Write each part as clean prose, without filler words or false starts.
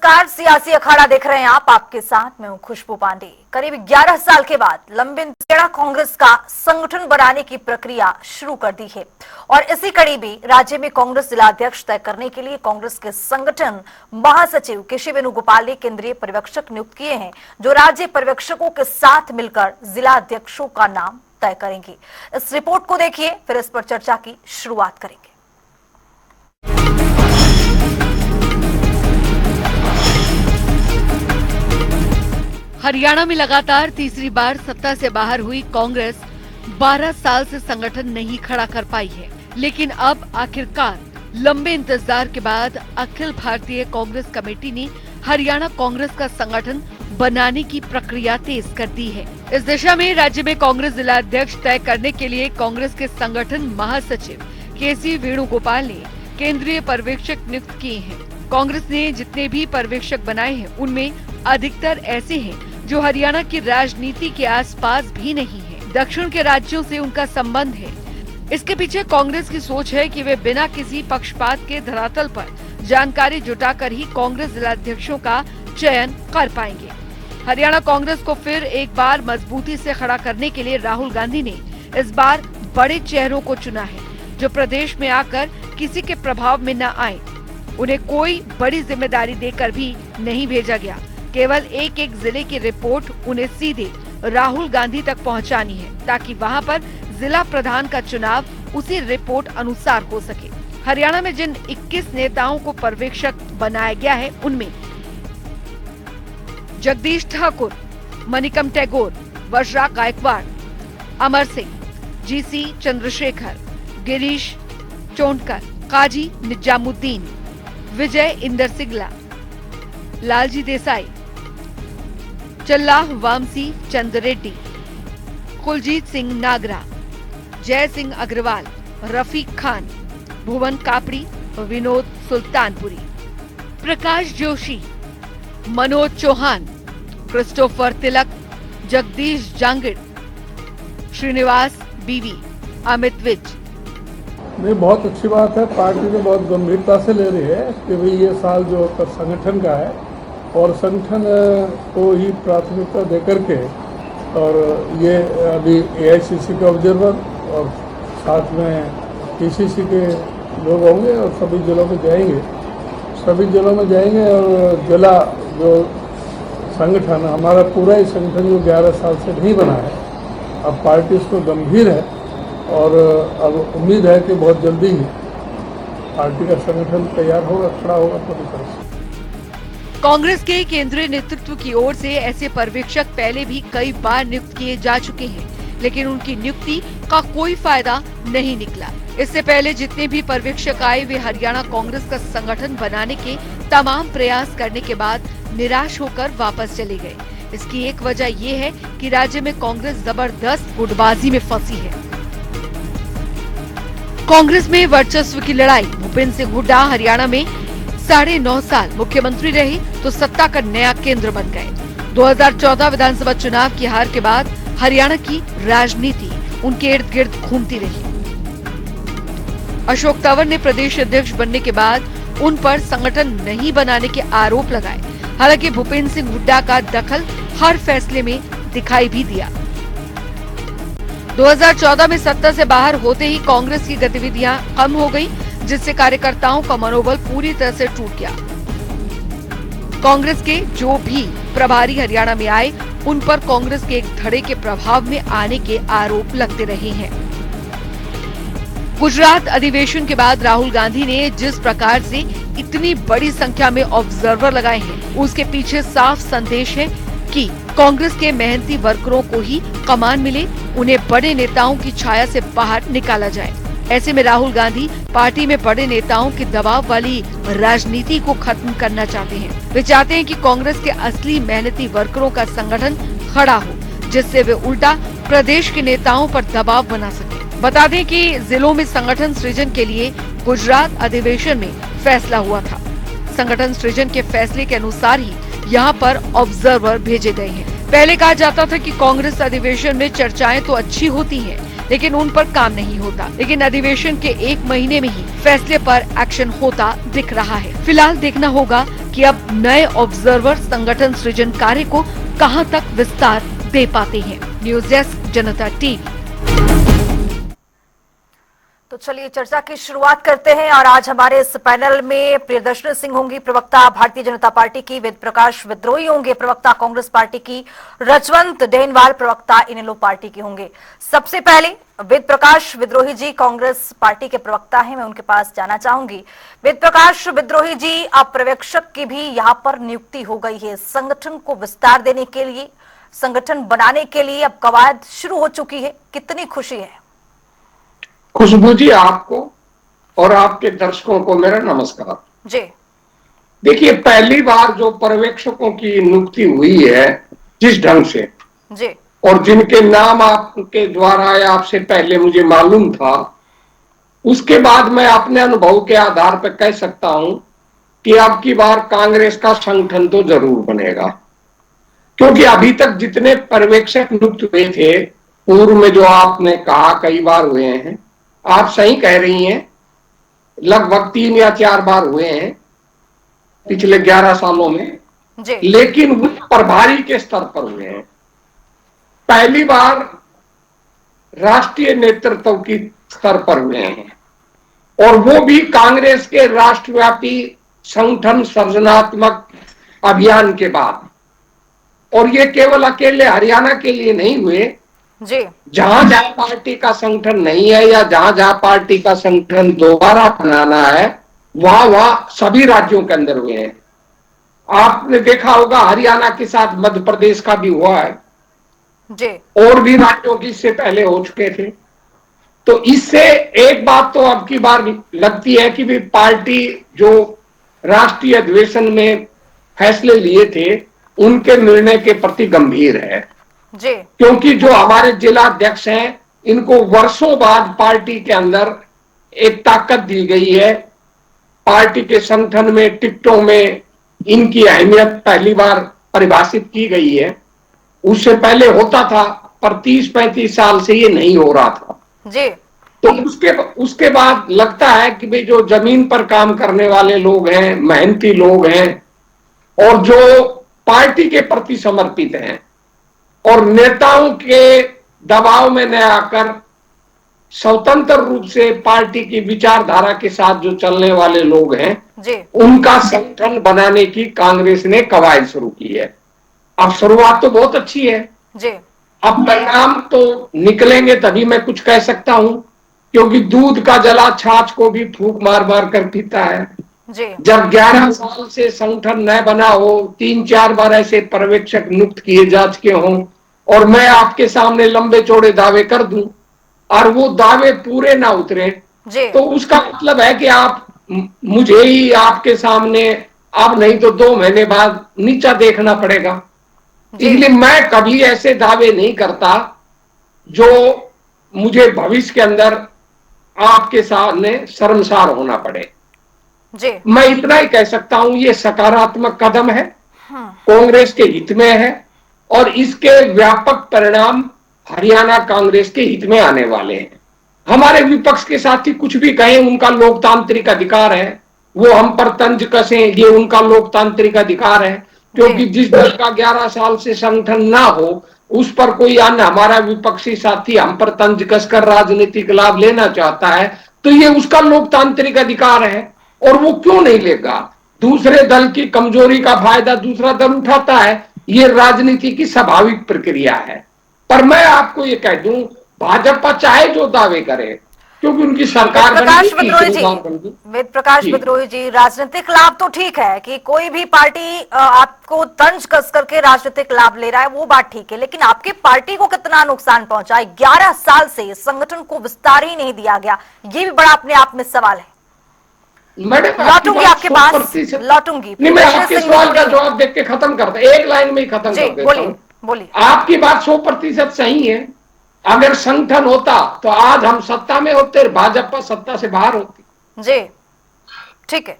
नमस्कार, सियासी अखाड़ा देख रहे हैं आप। आपके साथ मैं हूं खुशबू पांडे। करीब 11 साल के बाद लंबे कांग्रेस का संगठन बनाने की प्रक्रिया शुरू कर दी है और इसी कड़ी में राज्य में कांग्रेस जिला अध्यक्ष तय करने के लिए कांग्रेस के संगठन महासचिव केशव वेणुगोपाल ने केंद्रीय पर्यवेक्षक नियुक्त किए हैं, जो राज्य पर्यवेक्षकों के साथ मिलकर जिला अध्यक्षों का नाम तय करेंगे। इस रिपोर्ट को देखिए, फिर इस पर चर्चा की शुरुआत करेंगे। हरियाणा में लगातार तीसरी बार सत्ता से बाहर हुई कांग्रेस 12 साल से संगठन नहीं खड़ा कर पाई है, लेकिन अब आखिरकार लंबे इंतजार के बाद अखिल भारतीय कांग्रेस कमेटी ने हरियाणा कांग्रेस का संगठन बनाने की प्रक्रिया तेज कर दी है। इस दिशा में राज्य में कांग्रेस जिला अध्यक्ष तय करने के लिए कांग्रेस के संगठन महासचिव केशव वेणुगोपाल ने केंद्रीय पर्यवेक्षक नियुक्त किए हैं। कांग्रेस ने जितने भी पर्यवेक्षक बनाए हैं, उनमें अधिकतर ऐसे हैं जो हरियाणा की राजनीति के आसपास भी नहीं है। दक्षिण के राज्यों से उनका संबंध है। इसके पीछे कांग्रेस की सोच है कि वे बिना किसी पक्षपात के धरातल पर जानकारी जुटाकर ही कांग्रेस जिलाध्यक्षों का चयन कर पाएंगे। हरियाणा कांग्रेस को फिर एक बार मजबूती से खड़ा करने के लिए राहुल गांधी ने इस बार बड़े चेहरों को चुना है, जो प्रदेश में आकर किसी के प्रभाव में न आए। उन्हें कोई बड़ी जिम्मेदारी देकर भी नहीं भेजा गया। केवल एक एक जिले की रिपोर्ट उन्हें सीधे राहुल गांधी तक पहुंचानी है, ताकि वहां पर जिला प्रधान का चुनाव उसी रिपोर्ट अनुसार हो सके। हरियाणा में जिन 21 नेताओं को पर्यवेक्षक बनाया गया है, उनमें जगदीश ठाकुर, मणिकम टैगोर, वज्रा गायकवाड़, अमर सिंह, जीसी चंद्रशेखर, गिरीश चोंडकर, काजी निजामुद्दीन, विजय इंदर सिंगला, लालजी देसाई, चल्लाह वामसी चंद रेड्डी, कुलजीत सिंह नागरा, जय सिंह अग्रवाल, रफीक खान, भुवन कापड़ी, विनोद सुल्तानपुरी, प्रकाश जोशी, मनोज चौहान, क्रिस्टोफर तिलक, जगदीश जांगिड़, श्रीनिवास बीवी, अमित विज। नहीं, बहुत अच्छी बात है। पार्टी ने बहुत गंभीरता से ले रही है कि भाई ये साल जो संगठन का है और संगठन को ही प्राथमिकता देकर के, और ये अभी एआईसीसी के ऑब्जर्वर और साथ में पीसीसी के लोग होंगे और सभी जिलों में जाएंगे। और जिला जो संगठन हमारा पूरा ही संगठन जो 11 साल से नहीं बना है, अब पार्टी इसको गंभीर है और अब उम्मीद है कि बहुत जल्दी ही पार्टी का संगठन तैयार होगा, खड़ा होगा पूरी तरह से। कांग्रेस के केंद्रीय नेतृत्व की ओर से ऐसे पर्यवेक्षक पहले भी कई बार नियुक्त किए जा चुके हैं, लेकिन उनकी नियुक्ति का कोई फायदा नहीं निकला। इससे पहले जितने भी पर्यवेक्षक आए, वे हरियाणा कांग्रेस का संगठन बनाने के तमाम प्रयास करने के बाद निराश होकर वापस चले गए। इसकी एक वजह ये है कि राज्य में कांग्रेस जबरदस्त गुटबाजी में फंसी है। कांग्रेस में वर्चस्व की लड़ाई। भूपेंद्र सिंह हुड्डा हरियाणा में 9.5 साल मुख्यमंत्री रहे तो सत्ता का नया केंद्र बन गए। 2014 विधानसभा चुनाव की हार के बाद हरियाणा की राजनीति उनके इर्द गिर्द घूमती रही। अशोक तंवर ने प्रदेश अध्यक्ष बनने के बाद उन पर संगठन नहीं बनाने के आरोप लगाए। हालांकि भूपेंद्र सिंह हुड्डा का दखल हर फैसले में दिखाई भी दिया। 2014 में सत्ता से बाहर होते ही कांग्रेस की गतिविधियां कम हो गई, जिससे कार्यकर्ताओं का मनोबल पूरी तरह से टूट गया। कांग्रेस के जो भी प्रभारी हरियाणा में आए, उन पर कांग्रेस के एक धड़े के प्रभाव में आने के आरोप लगते रहे हैं। गुजरात अधिवेशन के बाद राहुल गांधी ने जिस प्रकार से इतनी बड़ी संख्या में ऑब्जर्वर लगाए हैं, उसके पीछे साफ संदेश है कि कांग्रेस के मेहनती वर्करों को ही कमान मिले, उन्हें बड़े नेताओं की छाया से बाहर निकाला जाए। ऐसे में राहुल गांधी पार्टी में बड़े नेताओं के दबाव वाली राजनीति को खत्म करना चाहते हैं। वे चाहते हैं कि कांग्रेस के असली मेहनती वर्करों का संगठन खड़ा हो, जिससे वे उल्टा प्रदेश के नेताओं पर दबाव बना सके। बता दें कि जिलों में संगठन सृजन के लिए गुजरात अधिवेशन में फैसला हुआ था। संगठन सृजन के फैसले के अनुसार ही यहाँ पर ऑब्जर्वर भेजे गए हैं। पहले कहा जाता था कि कांग्रेस अधिवेशन में चर्चाएं तो अच्छी होती हैं, लेकिन उन पर काम नहीं होता। लेकिन अधिवेशन के 1 महीने में ही फैसले पर एक्शन होता दिख रहा है। फिलहाल देखना होगा कि अब नए ऑब्जर्वर संगठन सृजन कार्य को कहां तक विस्तार दे पाते हैं। न्यूज डेस्क, जनता टीवी। तो चलिए चर्चा की शुरुआत करते हैं और आज हमारे इस पैनल में प्रियदर्शनी सिंह होंगी, प्रवक्ता भारतीय जनता पार्टी की, वेद प्रकाश विद्रोही होंगे, प्रवक्ता कांग्रेस पार्टी की, रजवंत डेनवाल प्रवक्ता इनेलो पार्टी के होंगे। सबसे पहले वेद प्रकाश विद्रोही जी कांग्रेस पार्टी के प्रवक्ता हैं, मैं उनके पास जाना चाहूंगी। वेद प्रकाश विद्रोही जी, अब पर्यवेक्षक की भी यहाँ पर नियुक्ति हो गई है। संगठन को विस्तार देने के लिए, संगठन बनाने के लिए अब कवायद शुरू हो चुकी है, कितनी खुशी है? खुशबू जी, आपको और आपके दर्शकों को मेरा नमस्कार जी। देखिए, पहली बार जो पर्यवेक्षकों की नियुक्ति हुई है जिस ढंग से जी, और जिनके नाम आपके द्वारा या आपसे पहले मुझे मालूम था, उसके बाद मैं अपने अनुभव के आधार पर कह सकता हूं कि अब की बार कांग्रेस का संगठन तो जरूर बनेगा। क्योंकि अभी तक जितने पर्यवेक्षक नियुक्त हुए थे, पूर्व में जो आपने कहा कई बार हुए हैं, आप सही कह रही हैं, लगभग 3 या 4 बार हुए हैं पिछले 11 सालों में जी। लेकिन वो प्रभारी के स्तर पर हुए हैं। पहली बार राष्ट्रीय नेतृत्व की स्तर पर हुए हैं और वो भी कांग्रेस के राष्ट्रव्यापी संगठन सृजनात्मक अभियान के बाद। और ये केवल अकेले हरियाणा के लिए नहीं हुए, जी, जहां जहां पार्टी का संगठन नहीं है या जहां जहां पार्टी का संगठन दोबारा बनाना है, वहां वहां सभी राज्यों के अंदर हुए हैं। आपने देखा होगा हरियाणा के साथ मध्य प्रदेश का भी हुआ है, जी, और भी राज्यों की इससे पहले हो चुके थे। तो इससे एक बात तो अब की बार लगती है कि भी पार्टी जो राष्ट्रीय अधिवेशन में फैसले लिए थे उनके निर्णय के प्रति गंभीर है। जी, क्योंकि जो हमारे जिला अध्यक्ष हैं, इनको वर्षों बाद पार्टी के अंदर एक ताकत दी गई है। पार्टी के संगठन में, टिकटों में इनकी अहमियत पहली बार परिभाषित की गई है। उससे पहले होता था, पर 30-35 साल से ये नहीं हो रहा था। जी, तो उसके बाद लगता है कि भाई जो जमीन पर काम करने वाले लोग हैं, मेहनती लोग हैं और जो पार्टी के प्रति समर्पित हैं और नेताओं के दबाव में न आकर स्वतंत्र रूप से पार्टी की विचारधारा के साथ जो चलने वाले लोग हैं, जी, उनका संगठन बनाने की कांग्रेस ने कवायद शुरू की है। अब शुरुआत तो बहुत अच्छी है, जी, अब परिणाम तो निकलेंगे तभी मैं कुछ कह सकता हूं, क्योंकि दूध का जला छाछ को भी फूंक मार मार कर पीता है। जी, जब 11 साल से संगठन न बना हो, 3-4 बार ऐसे पर्यवेक्षक नियुक्त किए जा चुके हों और मैं आपके सामने लंबे चौड़े दावे कर दूं और वो दावे पूरे ना उतरे, जी, तो उसका मतलब है कि आप मुझे ही आपके सामने अब नहीं तो 2 महीने बाद नीचा देखना पड़ेगा। इसलिए मैं कभी ऐसे दावे नहीं करता जो मुझे भविष्य के अंदर आपके सामने शर्मसार होना पड़े। जी, मैं इतना ही कह सकता हूं, ये सकारात्मक कदम है, कांग्रेस के हित में है और इसके व्यापक परिणाम हरियाणा कांग्रेस के हित में आने वाले हैं। हमारे विपक्ष के साथी कुछ भी कहें, उनका लोकतांत्रिक अधिकार है, वो हम पर तंज कसें, ये उनका लोकतांत्रिक अधिकार है। क्योंकि जिस दल का 11 साल से संगठन ना हो, उस पर कोई अन्य हमारा विपक्षी साथी हम पर तंज कसकर राजनीतिक लाभ लेना चाहता है, तो ये उसका लोकतांत्रिक अधिकार है और वो क्यों नहीं लेगा। दूसरे दल की कमजोरी का फायदा दूसरा दल उठाता है, ये राजनीति की स्वाभाविक प्रक्रिया है। पर मैं आपको ये कह दूं, भाजपा चाहे जो दावे करे, क्योंकि उनकी सरकार प्रकाश बनेगी, विद्रोही जी, बनेगी। वेद प्रकाश जी। विद्रोही जी, राजनीतिक लाभ तो ठीक है कि कोई भी पार्टी आपको तंज कस करके राजनीतिक लाभ ले रहा है, वो बात ठीक है, लेकिन आपकी पार्टी को कितना नुकसान पहुंचा है? 11 साल से संगठन को विस्तार ही नहीं दिया गया, ये भी बड़ा अपने आप में सवाल है। लौटूंगी आपके पास, लौटूंगी। नहीं, मैं आपके सवाल का जवाब देख के खत्म करता, एक लाइन में ही खत्म कर देता हूं। बोलिए। आपकी बात 100% सही है। अगर संगठन होता तो आज हम सत्ता में होते, भाजपा सत्ता से बाहर होती। जी, ठीक है।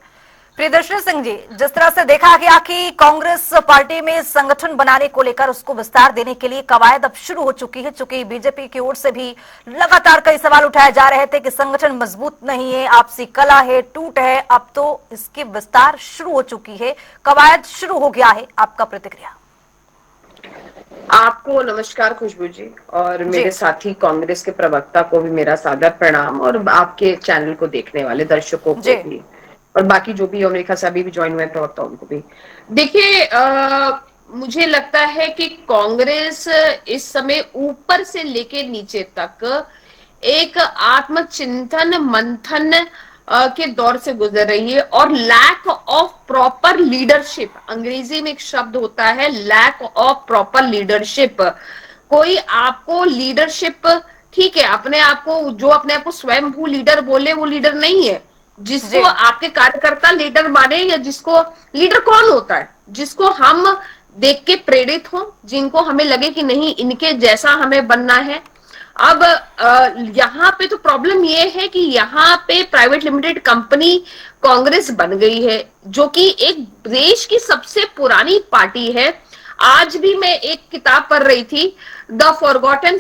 प्रियदर्शनी सिंह जी, जिस तरह से देखा गया कि कांग्रेस पार्टी में संगठन बनाने को लेकर उसको विस्तार देने के लिए कवायद अब शुरू हो चुकी है, चूंकि बीजेपी की ओर से भी लगातार कई सवाल उठाए जा रहे थे कि संगठन मजबूत नहीं है, आपसी कला है, टूट है, अब तो इसकी विस्तार शुरू हो चुकी है, कवायद शुरू हो गया है। आपका प्रतिक्रिया? आपको नमस्कार खुशबू जी, और मेरे साथी कांग्रेस के प्रवक्ता को भी मेरा सादर प्रणाम, और आपके चैनल को देखने वाले दर्शकों को भी, और बाकी जो भी अमेरिका से अभी भी ज्वाइन हुए प्रवक्ता उनको भी। देखिए, मुझे लगता है कि कांग्रेस इस समय ऊपर से लेके नीचे तक एक आत्मचिंतन मंथन के दौर से गुजर रही है, और लैक ऑफ प्रॉपर लीडरशिप, अंग्रेजी में एक शब्द होता है लैक ऑफ प्रॉपर लीडरशिप। कोई आपको लीडरशिप, ठीक है, अपने आप को जो अपने आप को स्वयंभू लीडर बोले वो लीडर नहीं है। जिसको आपके कार्यकर्ता लीडर माने, या जिसको लीडर कौन होता है? जिसको हम देख के प्रेरित हो, जिनको हमें लगे कि नहीं इनके जैसा हमें बनना है। अब यहाँ पे तो प्रॉब्लम ये है कि यहाँ पे प्राइवेट लिमिटेड कंपनी कांग्रेस बन गई है, जो कि एक देश की सबसे पुरानी पार्टी है। आज भी मैं एक किताब पढ़ रही थी, द फॉरगॉटन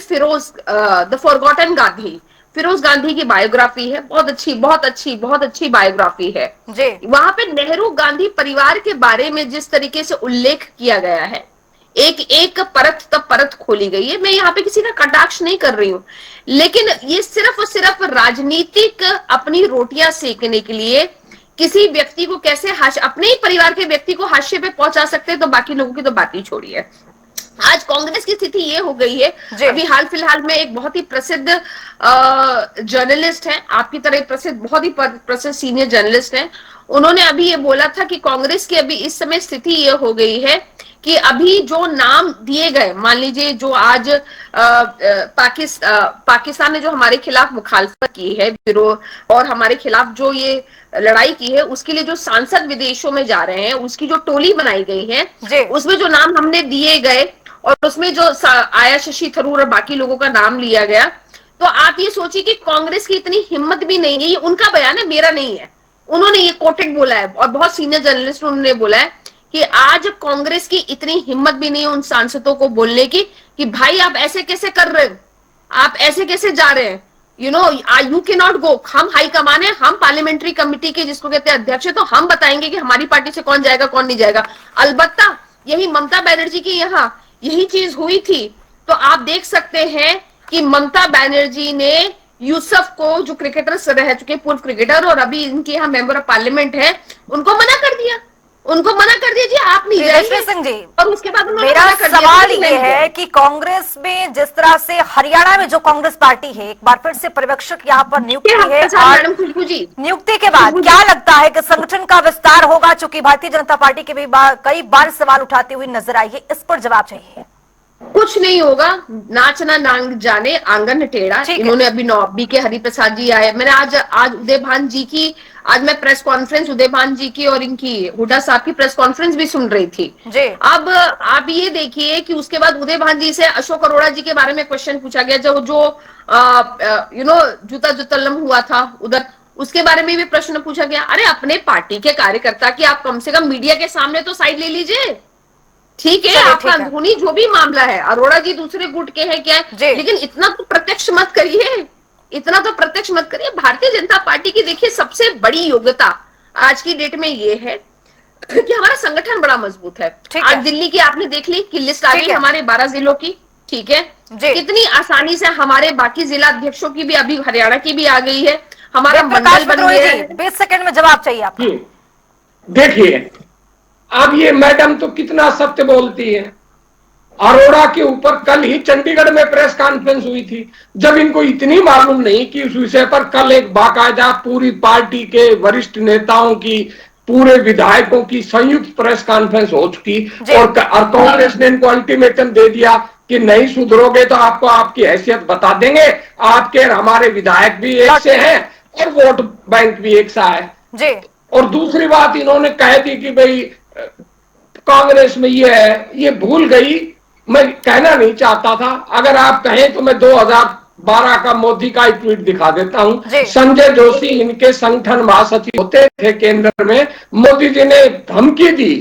गांधी, फिरोज गांधी की बायोग्राफी है, बहुत अच्छी बायोग्राफी है। वहां पे नेहरू गांधी परिवार के बारे में जिस तरीके से उल्लेख किया गया है, एक एक परत तब परत खोली गई है। मैं यहाँ पे किसी का कटाक्ष नहीं कर रही हूँ, लेकिन ये सिर्फ और सिर्फ राजनीतिक अपनी रोटियां सेकने के लिए किसी व्यक्ति को कैसे अपने ही परिवार के व्यक्ति को हाशिए पे पहुंचा सकते हैं, तो बाकी लोगों की तो बात ही छोड़िए। आज कांग्रेस की स्थिति ये हो गई है, अभी हाल फिलहाल में एक बहुत ही प्रसिद्ध जर्नलिस्ट है, आपकी तरह प्रसिद्ध, बहुत ही प्रसिद्ध सीनियर जर्नलिस्ट है, उन्होंने अभी ये बोला था कि कांग्रेस की अभी इस समय स्थिति ये हो गई है कि अभी जो नाम दिए गए, मान लीजिए जो आज पाकिस्तान ने जो हमारे खिलाफ मुखालफत की है, और हमारे खिलाफ जो ये लड़ाई की है, उसके लिए जो सांसद विदेशों में जा रहे हैं, उसकी जो टोली बनाई गई है, उसमें जो नाम हमने दिए गए और उसमें जो आया शशि थरूर और बाकी लोगों का नाम लिया गया, तो आप ये सोचिए कि कांग्रेस की इतनी हिम्मत भी नहीं है, ये उनका बयान है, मेरा नहीं है, उन्होंने ये कोटेड बोला है, और बहुत सीनियर जर्नलिस्ट उन्होंने बोला है कि आज कांग्रेस की इतनी हिम्मत भी नहीं है उन सांसदों को बोलने की कि भाई आप ऐसे कैसे कर रहे हो, आप ऐसे कैसे जा रहे हैं, यू कैन नॉट गो, हम हाई कमान है, हम पार्लियामेंट्री कमेटी के जिसको कहते हैं अध्यक्ष है, तो हम बताएंगे कि हमारी पार्टी से कौन जाएगा कौन नहीं जाएगा। अलबत्ता यही ममता बनर्जी की यहाँ यही चीज हुई थी, तो आप देख सकते हैं कि ममता बनर्जी ने यूसुफ को, जो क्रिकेटर रह चुके पूर्व क्रिकेटर और अभी इनके यहाँ मेंबर ऑफ पार्लियामेंट है, उनको मना कर दिया जी आप नहीं जाइए, सिंह जी, और उसके बाद मेरा सवाल ये है कि कांग्रेस में जिस तरह से हरियाणा में जो कांग्रेस पार्टी है, एक बार फिर से पर्यवेक्षक यहाँ पर नियुक्ति है, मैडम खुशबू जी, नियुक्ति के बाद क्या लगता है कि संगठन का विस्तार होगा? चूंकि भारतीय जनता पार्टी के भी कई बार सवाल उठाते हुए नजर आई है, इस पर जवाब चाहिए। कुछ नहीं होगा, नाचना नांग जाने आंगन टेढ़ा। इन्होंने अभी बीके हरिप्रसाद जी आए, मैंने आज उदयभान जी की, आज मैं प्रेस कॉन्फ्रेंस उदयभान जी की और इनकी हुड्डा साहब की प्रेस कॉन्फ्रेंस भी सुन रही थी। अब आप ये देखिए कि उसके बाद उदयभान जी से अशोक अरोड़ा जी के बारे में क्वेश्चन पूछा गया, जो जूता जुतल्लम हुआ था उधर, उसके बारे में भी प्रश्न पूछा गया। अरे अपने पार्टी के कार्यकर्ता की आप कम से कम मीडिया के सामने तो साइड ले लीजिए, ठीक है, आपका अंदरूनी जो भी मामला है, अरोड़ा जी दूसरे गुट के हैं क्या, लेकिन इतना तो प्रत्यक्ष मत करिए, भारतीय जनता पार्टी की देखिए सबसे बड़ी योग्यता आज की डेट में ये है कि हमारा संगठन बड़ा मजबूत है। आज दिल्ली की आपने देख ली कि लिस्ट आ गई हमारे 12 जिलों की, ठीक है, कितनी आसानी से हमारे बाकी जिला अध्यक्षों की भी, अभी हरियाणा की भी आ गई है, हमारा मंडल बन गया है। 20 सेकंड में जवाब चाहिए आपको। देखिए, अब ये मैडम तो कितना सत्य बोलती है। अरोड़ा के ऊपर कल ही चंडीगढ़ में प्रेस कॉन्फ्रेंस हुई थी, जब इनको इतनी मालूम नहीं कि उस विषय पर कल एक बाकायदा पूरी पार्टी के वरिष्ठ नेताओं की, पूरे विधायकों की संयुक्त प्रेस कॉन्फ्रेंस हो चुकी, और कांग्रेस ने इनको अल्टीमेटम दे दिया कि नहीं सुधरोगे तो आपको आपकी हैसियत बता देंगे, आपके हमारे विधायक भी एक से हैं और वोट बैंक भी एक सा है। और दूसरी बात इन्होंने कह दी कि भाई कांग्रेस में ये है, ये भूल गई, मैं कहना नहीं चाहता था, अगर आप कहें तो मैं 2012 का मोदी का एक ट्वीट दिखा देता हूं। जी। संजय जोशी इनके संगठन महासचिव होते थे केंद्र में, मोदी जी ने धमकी दी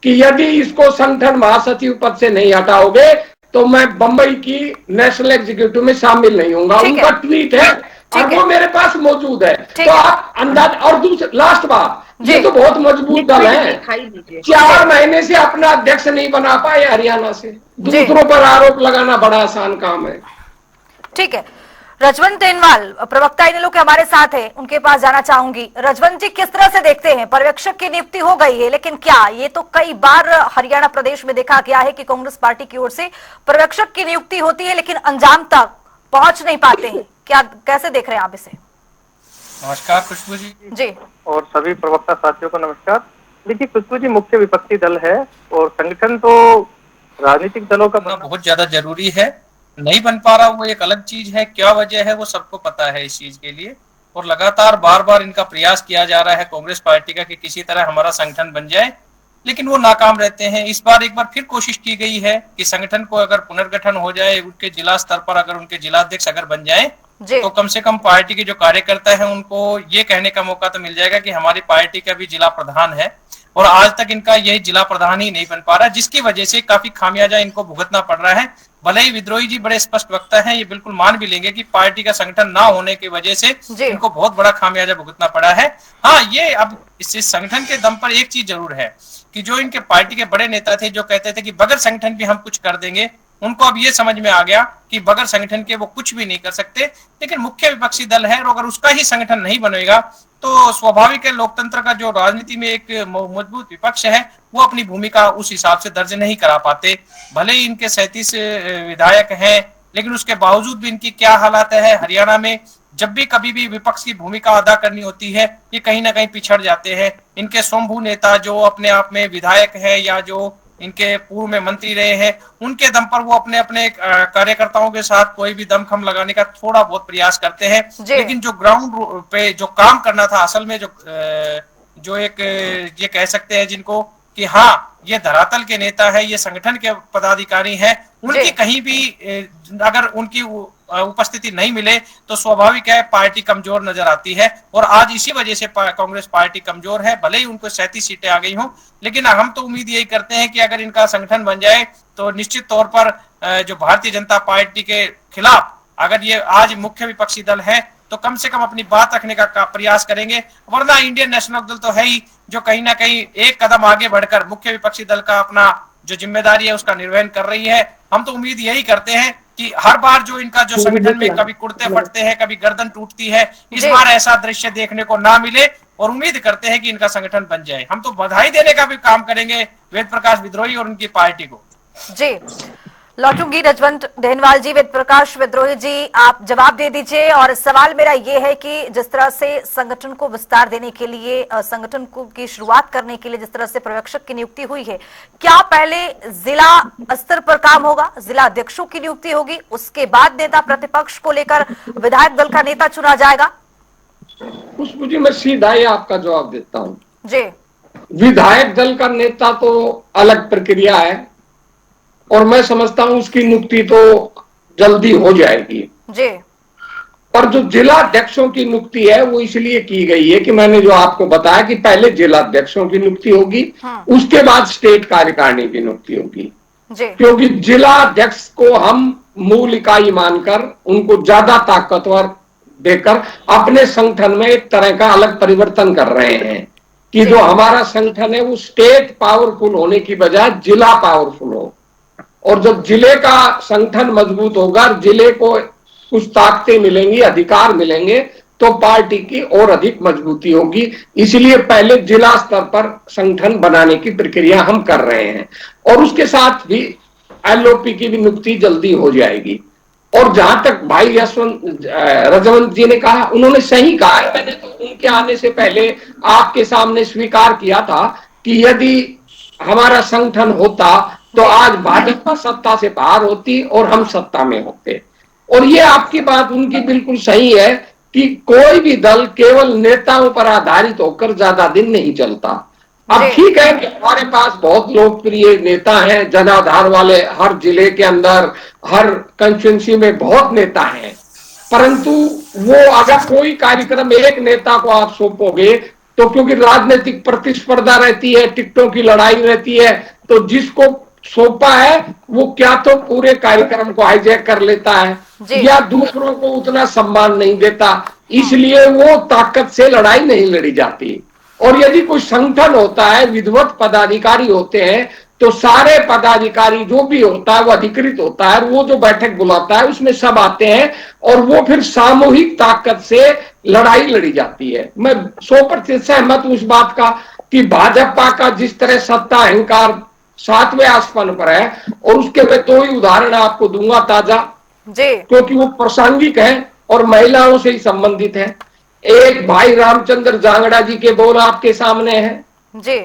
कि यदि इसको संगठन महासचिव पद से नहीं हटाओगे तो मैं बंबई की नेशनल एग्जीक्यूटिव में शामिल नहीं होऊंगा। ठीक उनका है। ट्वीट है और ठीक है। वो मेरे पास मौजूद है। ठीक तो है। आप अंदाज, और दूसरा लास्ट बात, जी। ये तो बहुत मजबूत दल है, दिखाई दीजिए। 4 महीने से अपना अध्यक्ष नहीं बना पाए हरियाणा से। जी। दूसरों पर आरोप लगाना बड़ा आसान काम है। ठीक है, रजवंत देनवाल प्रवक्ता इनेलो के हमारे साथ है, उनके पास जाना चाहूंगी। रजवंत जी, किस तरह से देखते हैं, पर्यवेक्षक की नियुक्ति हो गई है, लेकिन क्या ये तो कई बार हरियाणा प्रदेश में देखा गया है कि कांग्रेस पार्टी की ओर से पर्यवेक्षक की नियुक्ति होती है लेकिन अंजाम तक पहुंच नहीं पाते हैं, क्या कैसे देख रहे हैं आप इसे? नमस्कार खुशबू जी और सभी प्रवक्ता साथियों को नमस्कार। देखिए खुशबू जी, मुख्य विपक्षी दल है और संगठन तो राजनीतिक दलों का बनना बहुत ज्यादा जरूरी है। नहीं बन पा रहा वो एक अलग चीज है, क्या वजह है वो सबको पता है इस चीज के लिए, और लगातार बार बार इनका प्रयास किया जा रहा है कांग्रेस पार्टी का कि किसी तरह हमारा संगठन बन जाए, लेकिन वो नाकाम रहते हैं। इस बार एक बार फिर कोशिश की गई है कि संगठन को अगर पुनर्गठन हो जाए, उनके जिला स्तर पर अगर उनके जिलाध्यक्ष अगर बन जाए तो कम से कम पार्टी के जो कार्यकर्ता है उनको ये कहने का मौका तो मिल जाएगा कि हमारी पार्टी का भी जिला प्रधान है, और आज तक इनका यही जिला प्रधान ही नहीं बन पा रहा, जिसकी वजह से काफी खामियाजा इनको भुगतना पड़ रहा है। भले ही विद्रोही जी बड़े स्पष्ट वक्ता हैं, ये बिल्कुल मान भी लेंगे कि पार्टी का संगठन ना होने की वजह से इनको बहुत बड़ा खामियाजा भुगतना पड़ा है। हाँ, ये अब इस संगठन के दम पर एक चीज जरूर है कि जो इनके पार्टी के बड़े नेता थे जो कहते थे कि बगैर संगठन भी हम कुछ कर देंगे, उनको अब ये समझ में आ गया कि बगैर संगठन के वो कुछ भी नहीं कर सकते। लेकिन मुख्य विपक्षी दल है और अगर उसका ही संगठन नहीं बनेगा तो स्वाभाविक है लोकतंत्र का जो राजनीति में एक मजबूत विपक्ष है वो अपनी भूमिका उस हिसाब से दर्ज नहीं करा पाते। भले ही इनके 37 विधायक हैं, लेकिन उसके बावजूद भी इनकी क्या हालात है हरियाणा में, जब भी कभी भी विपक्ष की भूमिका अदा करनी होती है ये कहीं ना कहीं पिछड़ जाते हैं। इनके स्वयंभू नेता जो अपने आप में विधायक है या जो इनके पूर्व में मंत्री रहे हैं, उनके दम पर वो अपने अपने कार्यकर्ताओं के साथ कोई भी दमखम लगाने का थोड़ा बहुत प्रयास करते हैं, लेकिन जो ग्राउंड पे जो काम करना था असल में जो एक ये कह सकते हैं जिनको कि हाँ ये धरातल के नेता है, ये संगठन के पदाधिकारी हैं, उनकी कहीं भी अगर उनकी उपस्थिति नहीं मिले तो स्वाभाविक है पार्टी कमजोर नजर आती है। और आज इसी वजह से कांग्रेस पार्टी कमजोर है। भले ही उनको 37 सीटें आ गई हों, लेकिन हम तो उम्मीद यही करते हैं कि अगर इनका संगठन बन जाए तो निश्चित तौर पर जो भारतीय जनता पार्टी के खिलाफ अगर ये आज मुख्य विपक्षी दल है तो कम से कम अपनी बात रखने का प्रयास करेंगे, वरना इंडियन नेशनल दल तो है ही जो कहीं ना कहीं एक कदम आगे बढ़कर मुख्य विपक्षी दल का अपना जो जिम्मेदारी है उसका निर्वहन कर रही है। हम तो उम्मीद यही करते हैं कि हर बार जो इनका जो संगठन में कभी कुर्ते फटते हैं, कभी गर्दन टूटती है, इस बार ऐसा दृश्य देखने को ना मिले और उम्मीद करते हैं कि इनका संगठन बन जाए। हम तो बधाई देने का भी काम करेंगे वेद प्रकाश विद्रोही और उनकी पार्टी को। जी, लौटूंगी रजवंत देनवाल जी। वेद प्रकाश विद्रोही जी, आप जवाब दे दीजिए। और सवाल मेरा ये है कि जिस तरह से संगठन को विस्तार देने के लिए, संगठन को की शुरुआत करने के लिए जिस तरह से पर्यवेक्षक की नियुक्ति हुई है, क्या पहले जिला स्तर पर काम होगा, जिला अध्यक्षों की नियुक्ति होगी, उसके बाद नेता प्रतिपक्ष को लेकर विधायक दल का नेता चुना जाएगा? खुशबू जी, मैं सीधा ही आपका जवाब देता हूँ जी। विधायक दल का नेता तो अलग प्रक्रिया है और मैं समझता हूं उसकी नियुक्ति तो जल्दी हो जाएगी जी। पर जो जिला अध्यक्षों की नियुक्ति है वो इसलिए की गई है कि मैंने जो आपको बताया कि पहले जिला अध्यक्षों की नियुक्ति होगी, उसके बाद स्टेट कार्यकारिणी की नियुक्ति होगी। क्योंकि जिला अध्यक्ष को हम मूल इकाई मानकर उनको ज्यादा ताकतवर देकर अपने संगठन में एक तरह का अलग परिवर्तन कर रहे हैं कि जो हमारा संगठन है वो स्टेट पावरफुल होने की बजाय जिला पावरफुल हो। और जब जिले का संगठन मजबूत होगा, जिले को कुछ ताकतें मिलेंगी, अधिकार मिलेंगे, तो पार्टी की और अधिक मजबूती होगी। इसलिए पहले जिला स्तर पर संगठन बनाने की प्रक्रिया हम कर रहे हैं और उसके साथ भी एलओपी की भी नियुक्ति जल्दी हो जाएगी। और जहां तक भाई रजवंत जी ने कहा, उन्होंने सही कहा है। मैंने तो उनके आने से पहले आपके सामने स्वीकार किया था कि यदि हमारा संगठन होता तो आज भाजपा सत्ता से बाहर होती और हम सत्ता में होते। और ये आपकी बात उनकी बिल्कुल सही है कि कोई भी दल केवल नेताओं पर आधारित होकर ज्यादा दिन नहीं चलता। अब ठीक है कि हमारे पास बहुत लोकप्रिय नेता हैं, जनाधार वाले, हर जिले के अंदर, हर कंस्टिट्यूंसी में बहुत नेता हैं, परंतु वो अगर कोई कार्यक्रम एक नेता को आप सौंपोगे तो क्योंकि राजनीतिक प्रतिस्पर्धा रहती है, टिकटों की लड़ाई रहती है, तो जिसको सौंपा है वो क्या तो पूरे कार्यक्रम को हाईजैक कर लेता है या दूसरों को उतना सम्मान नहीं देता, इसलिए वो ताकत से लड़ाई नहीं लड़ी जाती। और यदि कोई संगठन होता है, विधिवत पदाधिकारी होते हैं, तो सारे पदाधिकारी जो भी होता है वो अधिकृत होता है, वो जो बैठक बुलाता है उसमें सब आते हैं और वो फिर सामूहिक ताकत से लड़ाई लड़ी जाती है। मैं 100% सहमत हूं इस बात का कि भाजपा का जिस तरह सत्ता अहंकार 7वें आसमान पर है, और उसके मैं 2 ही उदाहरण आपको दूंगा ताजा, क्योंकि वो प्रासंगिक है और महिलाओं से ही संबंधित है। एक भाई रामचंद्र जांगड़ा जी के बोल आपके सामने हैं,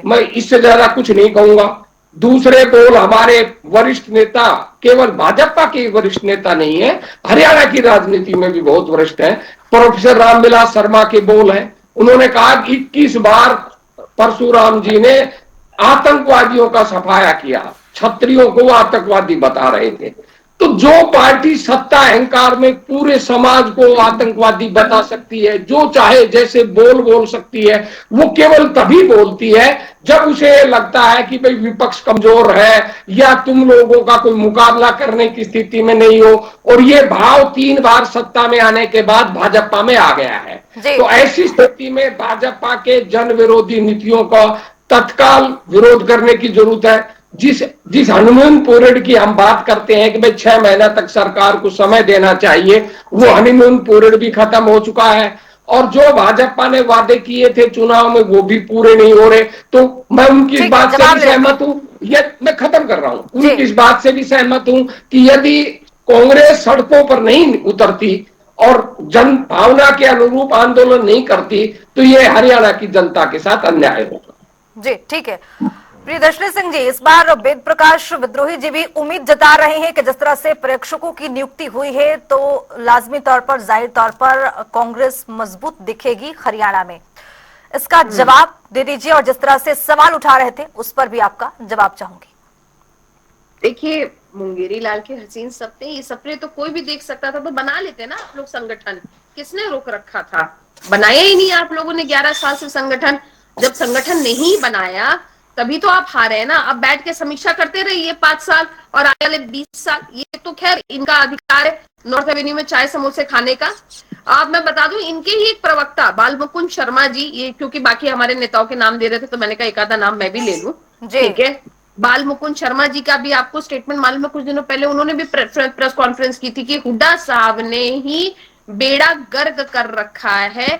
मैं इससे ज्यादा कुछ नहीं कहूंगा। दूसरे बोल हमारे वरिष्ठ नेता, केवल भाजपा के वरिष्ठ नेता नहीं है, हरियाणा की राजनीति में भी बहुत वरिष्ठ है, प्रोफेसर रामविलास शर्मा के बोल हैं। उन्होंने कहा कि 21 बार परशुराम जी ने आतंकवादियों का सफाया किया, क्षत्रियों को आतंकवादी बता रहे थे। तो जो पार्टी सत्ता अहंकार में पूरे समाज को आतंकवादी बता सकती है, जो चाहे जैसे बोल सकती है, वो केवल तभी बोलती है जब उसे लगता है कि भाई विपक्ष कमजोर है या तुम लोगों का कोई मुकाबला करने की स्थिति में नहीं हो। और ये भाव 3 बार सत्ता में आने के बाद भाजपा में आ गया है। तो ऐसी स्थिति में भाजपा के जन विरोधी नीतियों का तत्काल विरोध करने की जरूरत है। जिस हनीमून पीरियड की हम बात करते हैं कि भाई 6 महीना तक सरकार को समय देना चाहिए, वो हनीमून पीरियड भी खत्म हो चुका है। और जो भाजपा ने वादे किए थे चुनाव में वो भी पूरे नहीं हो रहे। तो मैं उनकी इस बात से भी सहमत हूं, मैं खत्म कर रहा हूं, उनकी इस बात से भी सहमत हूं कि यदि कांग्रेस सड़कों पर नहीं उतरती और जन भावना के अनुरूप आंदोलन नहीं करती तो ये हरियाणा की जनता के साथ अन्याय होगा। जी ठीक है। प्रियदर्शनी सिंह जी, इस बार वेद प्रकाश विद्रोही जी भी उम्मीद जता रहे हैं कि जिस तरह से प्रेक्षकों की नियुक्ति हुई है तो लाजमी तौर पर, जाहिर तौर पर कांग्रेस मजबूत दिखेगी हरियाणा में। इसका जवाब दे दीजिए और जिस तरह से सवाल उठा रहे थे उस पर भी आपका जवाब चाहूंगी। देखिए, मुंगेरी लाल के हसीन सपने, ये सपने तो कोई भी देख सकता था, तो बना लेते ना आप लोग संगठन। किसने रोक रखा था? बनाया ही नहीं आप लोगों ने 11 साल से संगठन। जब संगठन नहीं बनाया तभी तो आप हारे हैं ना। अब बैठ के समीक्षा करते रहिए 5 साल और आने वाले 20 साल, ये तो खैर इनका अधिकार है नॉर्थ एवेन्यू में चाय समोसे खाने का। अब मैं बता दूं, इनके ही एक प्रवक्ता बालमुकुंद शर्मा जी, ये क्योंकि बाकी हमारे नेताओं के नाम दे रहे थे तो मैंने कहा एक आधा नाम मैं भी ले लूं, ठीक है। बालमुकुंद शर्मा जी का भी आपको स्टेटमेंट मालूम है, कुछ दिनों पहले उन्होंने भी प्रेस कॉन्फ्रेंस की थी कि हुड्डा साहब ने ही बेड़ा गर्क कर रखा है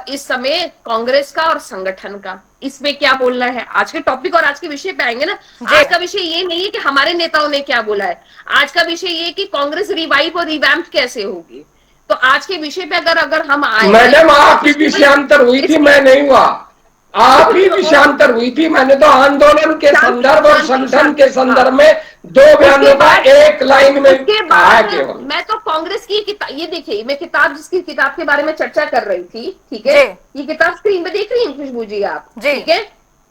इस समय कांग्रेस का और संगठन का। इसमें क्या बोलना है? आज के टॉपिक और आज के विषय पे आएंगे ना। आज का विषय ये नहीं है कि हमारे नेताओं ने क्या बोला है, आज का विषय ये कि कांग्रेस रिवाइव और रिवैम्प कैसे होगी। तो आज के विषय पे अगर हम आए, मैडम आपकी विषयांतर हुई थी, मैं नहीं हुआ, आप ही विषयांतर हुई थी। मैंने तो आंदोलन के संदर्भ और संगठन के संदर्भ में 2 बयानों का एक लाइन में कहा है केवल। मैं तो कांग्रेस की किताब, ये देखिए मैं किताब, जिसकी किताब के बारे में चर्चा कर रही थी, ठीक है, ये किताब स्क्रीन पे देख रही हैं खुशबू जी आप, ठीक है।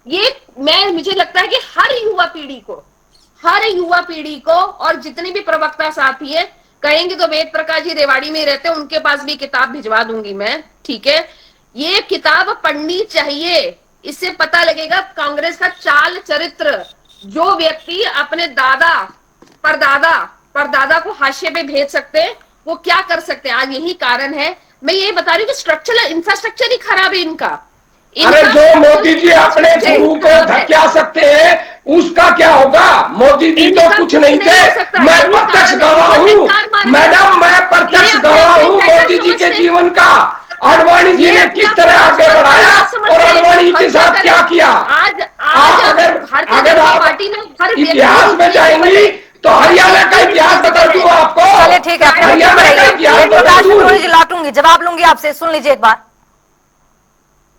ये मुझे लगता है कि हर युवा पीढ़ी को और जितने भी प्रवक्ता साथी है कहेंगे तो वेद प्रकाश जी रेवाड़ी में रहते हैं, उनके पास भी किताब भिजवा दूंगी मैं, ठीक है। ये किताब पढ़नी चाहिए, इससे पता लगेगा कांग्रेस का चाल चरित्र। जो व्यक्ति अपने दादा परदादा को हाशिए पे भेज सकते हैं वो क्या कर सकते हैं। आज यही कारण है, मैं ये बता रही हूँ कि स्ट्रक्चरल इंफ्रास्ट्रक्चर ही खराब है इनका। अरे जो मोदी जी अपने गुरु को धक्या सकते हैं उसका क्या होगा? मोदी जी तो कुछ नहीं थे, मैं प्रत्यक्ष गवाह हूँ मैडम, मैं प्रत्यक्ष गवाह हूँ मोदी जी के जीवन का। आडवाणी जी ने किस तरह आगे बढ़ाया और आडवाणी के साथ क्या किया। अगर आप इतिहास में जाएंगी तो हरियाणा का इतिहास बता दूं आपको। चलिए ठीक है, हरियाणा का इतिहास बता दूं। लौटूंगी, जवाब लूंगी आपसे, सुन लीजिए एक बार।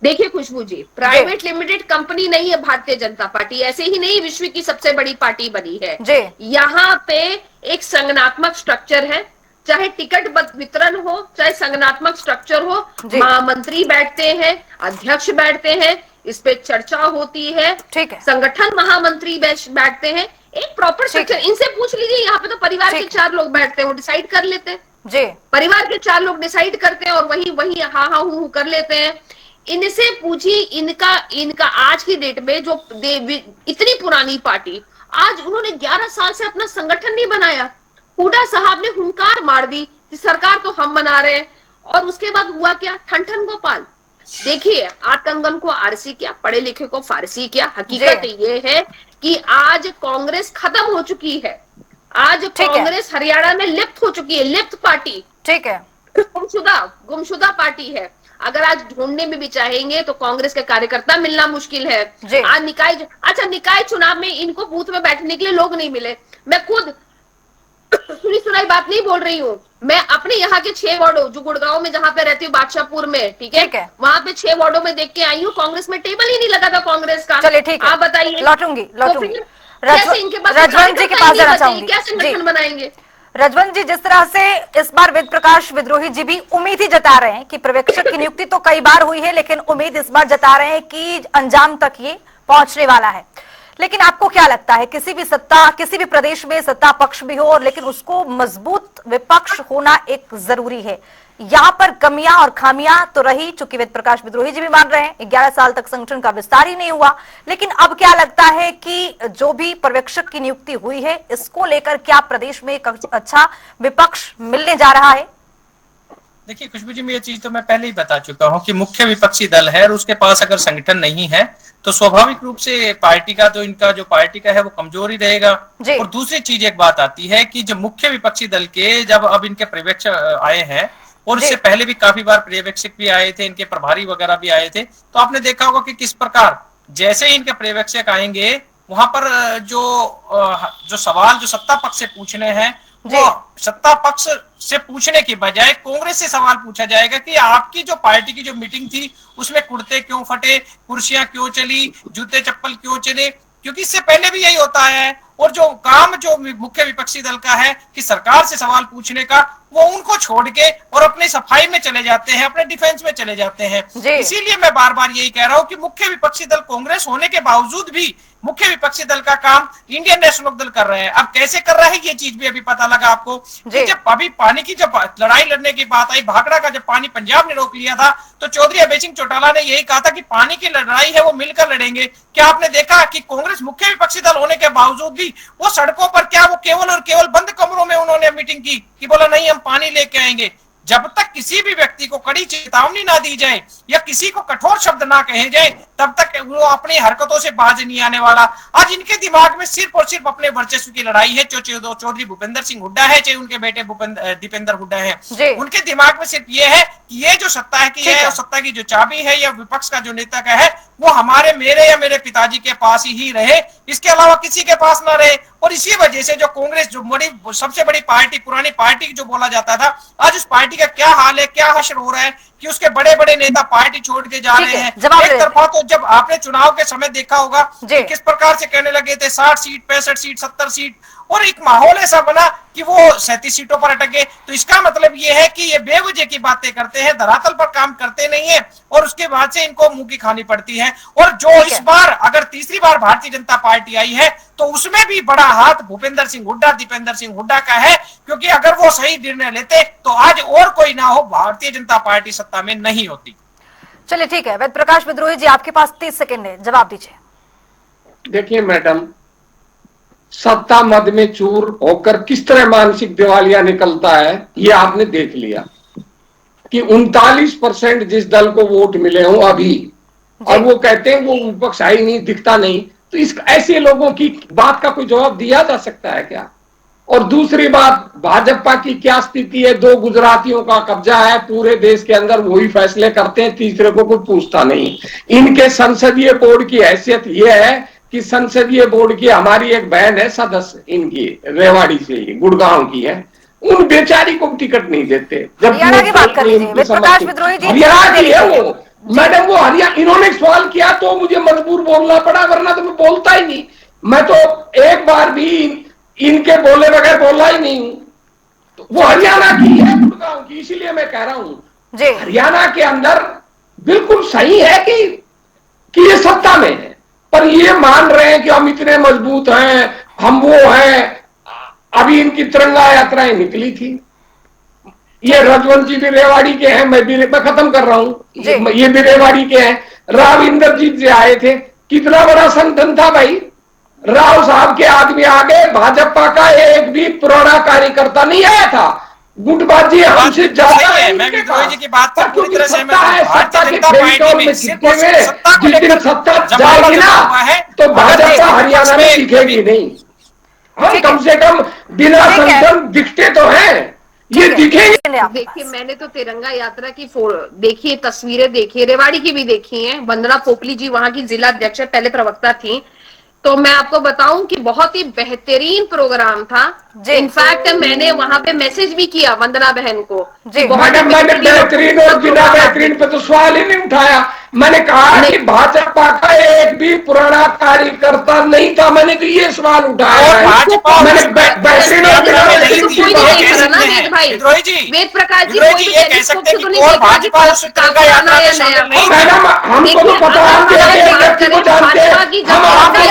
देखिए खुशबू जी, प्राइवेट लिमिटेड कंपनी नहीं है भारतीय जनता पार्टी, ऐसे ही नहीं विश्व की सबसे बड़ी पार्टी बनी है। यहाँ पे एक संगठनात्मक स्ट्रक्चर है, चाहे टिकट वितरण हो चाहे संगठनात्मक स्ट्रक्चर हो, महामंत्री बैठते हैं, अध्यक्ष बैठते हैं, इस पे चर्चा होती है, ठीक है, संगठन महामंत्री बैठते हैं, एक प्रॉपर स्ट्रक्चर। इनसे पूछ लीजिए, यहाँ पे तो परिवार के 4 लोग बैठते हैं, वो डिसाइड कर लेते हैं। जी। परिवार के 4 लोग डिसाइड करते हैं और वही वही हाँ हाँ हूं कर लेते हैं। इनसे पूछी, इनका आज की डेट में जो इतनी पुरानी पार्टी, आज उन्होंने 11 साल से अपना संगठन नहीं बनाया। हुड्डा साहब ने हुंकार मार दी कि सरकार तो हम बना रहे हैं, और उसके बाद हुआ क्या? ठन गोपाल। देखिए, आतंकन को आरसी क्या, पढ़े लिखे को फारसी क्या। हकीकत ये है कि आज कांग्रेस खत्म हो चुकी है। आज कांग्रेस हरियाणा में लिप्त हो चुकी है, लिप्त पार्टी, ठीक है, गुमशुदा पार्टी है। अगर आज ढूंढने में भी चाहेंगे तो कांग्रेस के कार्यकर्ता मिलना मुश्किल है। आज निकाय चुनाव में इनको बूथ में बैठने के लिए लोग नहीं मिले। मैं खुद सुनी सुनाई बात नहीं बोल रही हूँ, मैं अपने यहाँ के 6 वार्डो, जो गुड़गांव में जहाँ पे रहती हूँ, बादशाहपुर में, ठीक है, वहाँ पे 6 वार्डो में देख के आई हूँ, कांग्रेस में टेबल ही नहीं लगा था कांग्रेस का। चलिए ठीक है, आप बताइए। लौटूंगी कैसे इनके पास रजवंत जी के पास जाना चाहूंगी। क्या संगठन बनाएंगे? रजवंत जी, जिस तरह से इस बार वेद प्रकाश विद्रोही जी भी उम्मीद ही जता रहे हैं कि पर्यवेक्षक की नियुक्ति तो कई बार हुई है, लेकिन उम्मीद इस बार जता रहे हैं कि अंजाम तक ये पहुंचने वाला है। लेकिन आपको क्या लगता है, किसी भी प्रदेश में सत्ता पक्ष भी हो, और लेकिन उसको मजबूत विपक्ष होना एक जरूरी है। यहाँ पर कमियां और खामियां तो रही, चूंकि वेद प्रकाश विद्रोही जी भी मान रहे हैं 11 साल तक संगठन का विस्तार ही नहीं हुआ। लेकिन अब क्या लगता है कि जो भी पर्यवेक्षक की नियुक्ति हुई है, इसको लेकर क्या प्रदेश में एक अच्छा विपक्ष मिलने जा रहा है? देखिए खुशबू जी, मैं ये चीज तो मैं पहले ही बता चुका हूँ कि मुख्य विपक्षी दल है और उसके पास अगर संगठन नहीं है तो स्वाभाविक रूप से पार्टी का तो इनका जो पार्टी का है वो कमजोर ही रहेगा। और दूसरी चीज एक बात आती है कि जो मुख्य विपक्षी दल के जब अब इनके पर्यवेक्षक आए हैं, और इससे पहले भी काफी बार पर्यवेक्षक भी आए थे, इनके प्रभारी वगैरह भी आए थे, तो आपने देखा होगा कि किस प्रकार जैसे ही इनके पर्यवेक्षक आएंगे वहां पर जो सवाल जो सत्ता पक्ष से पूछने हैं, वो सत्ता पक्ष से पूछने की बजाय कांग्रेस से सवाल पूछा जाएगा कि आपकी जो पार्टी की जो मीटिंग थी उसमें कुर्ते क्यों फटे, कुर्सियां क्यों चली, जूते चप्पल क्यों चले, क्योंकि इससे पहले भी यही होता है। और जो काम जो मुख्य विपक्षी दल का है कि सरकार से सवाल पूछने का, वो उनको छोड़ के और अपने सफाई में चले जाते हैं, अपने डिफेंस में चले जाते हैं। इसीलिए मैं बार बार यही कह रहा हूं कि मुख्य विपक्षी दल कांग्रेस होने के बावजूद भी मुख्य विपक्षी दल का काम इंडियन नेशनल दल कर रहे हैं। अब कैसे कर रहा है ये चीज भी अभी पता लगा आपको कि जब अभी पानी की जब लड़ाई लड़ने की बात आई, भाखड़ा का जब पानी पंजाब ने रोक लिया था, तो चौधरी अभय सिंह चौटाला ने यही कहा था कि पानी की लड़ाई है वो मिलकर लड़ेंगे। क्या आपने देखा कि कांग्रेस मुख्य विपक्षी दल होने के बावजूद भी वो सड़कों पर क्या वो केवल और केवल बंद कमरों में उन्होंने मीटिंग की कि बोला नहीं हम पानी लेके आएंगे। जब तक किसी भी व्यक्ति को कड़ी चेतावनी ना दी जाए या किसी को कठोर शब्द ना कहे जाए, तब तक वो अपनी हरकतों से बाज नहीं आने वाला। आज इनके दिमाग में सिर्फ और सिर्फ अपने वर्चस्व की लड़ाई है। चौधरी भूपेंद्र सिंह हुड्डा है, चाहे उनके बेटे दीपेंद्र हुड्डा है, उनके दिमाग में सिर्फ ये है कि ये जो सत्ता है कि है, सत्ता की जो चाबी है या विपक्ष का जो नेता का है वो हमारे मेरे या मेरे पिताजी के पास ही रहे, इसके अलावा किसी के पास ना रहे। और इसी वजह से जो कांग्रेस जो सबसे बड़ी पार्टी, पुरानी पार्टी जो बोला जाता था, आज उस पार्टी का क्या हाल है, क्या हश्र हो रहा है कि उसके बड़े बड़े नेता पार्टी छोड़ के जा रहे हैं। एक तरफा तो जब आपने चुनाव के समय देखा होगा कि किस प्रकार से कहने लगे थे 60 सीट, 65 सीट, 70 सीट, और एक माहौल ऐसा बना कि वो 37 सीटों पर अटक गए। तो इसका मतलब ये है कि ये बेवजह की बातें करते हैं, धरातल पर काम करते नहीं है, और उसके बाद से इनको मुंह की खानी पड़ती है। और जो इस बार अगर तीसरी बार भारतीय जनता पार्टी आई है तो उसमें भी बड़ा हाथ भूपेंद्र सिंह हुड्डा, दीपेंद्र सिंह हुड्डा का है, क्योंकि अगर वो सही निर्णय लेते तो आज और कोई ना हो, भारतीय जनता पार्टी सत्ता में नहीं होती। चलिए ठीक है, वेद प्रकाश विद्रोही जी आपके पास 30 सेकंड है, जवाब दीजिए। देखिए मैडम, सत्ता मद में चूर होकर किस तरह मानसिक दिवालिया निकलता है ये आपने देख लिया कि 39% जिस दल को वोट मिले हों अभी, और वो कहते हैं वो विपक्ष आई नहीं, दिखता नहीं, तो इस ऐसे लोगों की बात का कोई जवाब दिया जा सकता है क्या? और दूसरी बात, भाजपा की क्या स्थिति है? 2 गुजरातियों का कब्जा है पूरे देश के अंदर, वही फैसले करते हैं, तीसरे को कोई पूछता नहीं। इनके संसदीय बोर्ड की हैसियत यह है कि संसदीय बोर्ड की हमारी एक बहन है सदस्य, इनकी रेवाड़ी से ही, गुड़गांव की है, उन बेचारी को टिकट नहीं देते। जब हरियाणा की बात कर लीजिए, वेद प्रकाश विद्रोही जी हरियाणा की है वो मैडम, वो हरियाणा, इन्होंने सवाल किया तो मुझे मजबूर बोलना पड़ा, वरना तो मैं बोलता ही नहीं। मैं तो एक बार भी इनके बोले बगैर बोला ही नहीं हूं। तो वो हरियाणा की है, गुड़गांव की, इसीलिए मैं कह रहा हूं हरियाणा के अंदर बिल्कुल सही है कि ये सत्ता में है, पर ये मान रहे हैं कि हम इतने मजबूत हैं, हम वो हैं। अभी इनकी तिरंगा यात्राएं निकली थी, ये रजवंशी भी रेवाड़ी के हैं, मैं खत्म कर रहा हूँ, ये भी रेवाड़ी के हैं। राव इंद्रजीत जी आए थे, कितना बड़ा संगठन था भाई। राव साहब के आदमी आगे भाजपा का एक भी पुराना कार्यकर्ता नहीं आया था। गुटबाजी हमसे ज्यादा है। मैं विद्रोही जी की बात पर पूरी तरह सहमत सत्ता है, हूं। सत्ता भारतीय के जनता पार्टी में सिर्फ सत्ता को जिस दिन सत्ता जमावड़ा जाएगी ना, हुआ है, तो भाजपा अगर हरियाणा में दिखेगी नहीं। हम कम से कम बिना संगठन दिखते तो हैं, ये दिखेंगे। देखिए, मैंने तो तिरंगा यात्रा की देखिए, तस्वीरें देखी, रेवाड़ी की भी देखी हैं। वंदना पोपली जी वहां की जिला अध्यक्ष, पहले प्रवक्ता थी। तो मैं आपको बताऊं कि बहुत ही बेहतरीन प्रोग्राम था। इनफैक्ट मैंने वहां पे मैसेज भी किया वंदना बहन को। मैंने बेहतरीन और बिना बेहतरीन पे तो सवाल ही नहीं उठाया। मैंने कहा कि भाजपा का एक भी पुराना कार्यकर्ता नहीं था, मैंने तो ये सवाल उठाया है। मैंने बेहतरीन और बिना बेहतरीन की वेद प्रकाश जी ये कह सकते हैं कि और भाजपा उस तिरंगा यात्रा में शामिल नहीं। मैडम, हमको तो पता, हम व्यक्ति को जानते हैं, हम आपको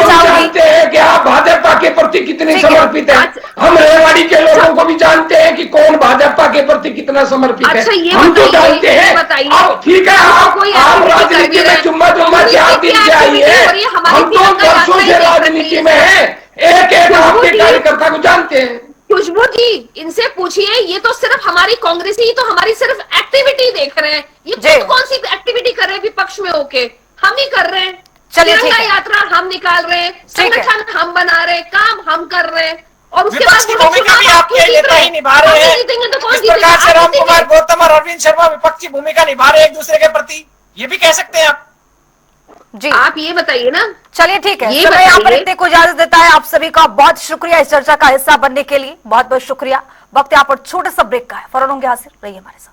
जानते हैं कि आप भाजपा के प्रति कितने समर्पित हैं। हम रेवाड़ी के लोगों को भी जानते हैं कि कौन भाजपा के प्रति कितना समर्पित है। हम तो जानते हैं। अब ठीक है, आप राजनीति में जुम्मा 4 दिन से आई है, हम तो वर्षों से राजनीति में हैं, एक आपके कार्यकर्ता को जानते हैं। खुशबू जी, इनसे पूछिए, ये तो सिर्फ हमारी कांग्रेस ही तो हमारी सिर्फ एक्टिविटी देख रहे हैं। ये कौन सी एक्टिविटी कर रहे हैं विपक्ष में होके? हम ही कर रहे हैं। तिरंगा यात्रा हम निकाल रहे हैं, संगठन हम बना रहे हैं, काम हम कर रहे हैं, और उसके बाद भूमिका भी आपके नेता ही निभा रहे हैं। इस प्रकार से राम कुमार गौतम और अरविंद शर्मा विपक्ष की भूमिका निभा रहे हैं एक दूसरे के प्रति, ये भी कह सकते हैं आप जी। आप ये बताइए ना। चलिए ठीक है, यहाँ पर इतने को इजाजत देता है। आप सभी का बहुत शुक्रिया इस चर्चा का हिस्सा बनने के लिए, बहुत बहुत शुक्रिया। वक्त यहाँ पर छोटा सा ब्रेक का है, फौरन होंगे हाजिर, रहिए हमारे साथ।